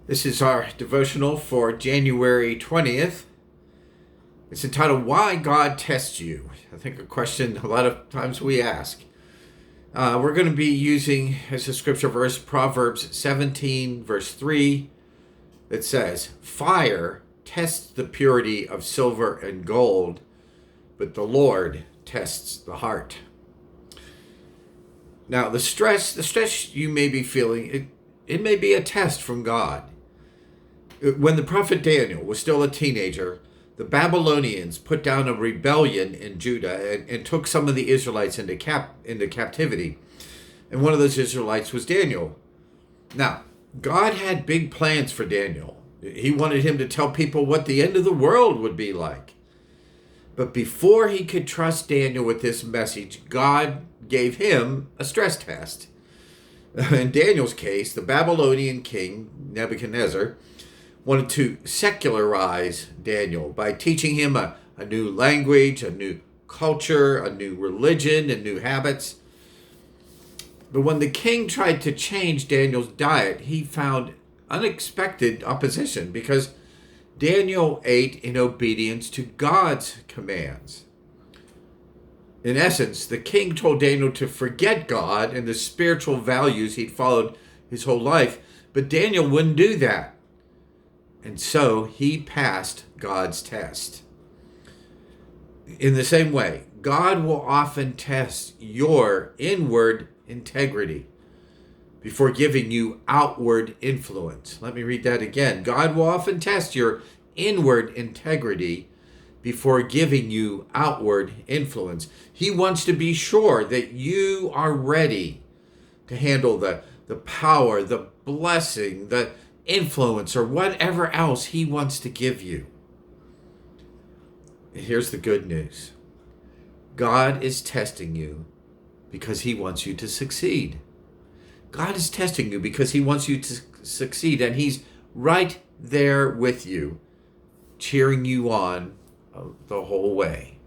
This is our devotional for January 20th. It's entitled, Why God Tests You. I think a question a lot of times we ask. We're going to be using as a scripture verse Proverbs 17, verse 3, that says, Fire tests the purity of silver and gold, but the Lord tests the heart. Now, the stress you may be feeling, it may be a test from God. When the prophet Daniel was still a teenager, the Babylonians put down a rebellion in Judah and took some of the Israelites into captivity. And one of those Israelites was Daniel. Now, God had big plans for Daniel. He wanted him to tell people what the end of the world would be like. But before he could trust Daniel with this message, God gave him a stress test. In Daniel's case, the Babylonian king, Nebuchadnezzar, wanted to secularize Daniel by teaching him a new language, a new culture, a new religion, and new habits. But when the king tried to change Daniel's diet, he found unexpected opposition because Daniel ate in obedience to God's commands. In essence, the king told Daniel to forget God and the spiritual values he'd followed his whole life, but Daniel wouldn't do that. And so he passed God's test. In the same way, God will often test your inward integrity before giving you outward influence. Let me read that again. God will often test your inward integrity before giving you outward influence. He wants to be sure that you are ready to handle the power, the blessing, the influence, or whatever else he wants to give you. Here's the good news. God is testing you because he wants you to succeed. God is testing you because he wants you to succeed, and he's right there with you, cheering you on the whole way.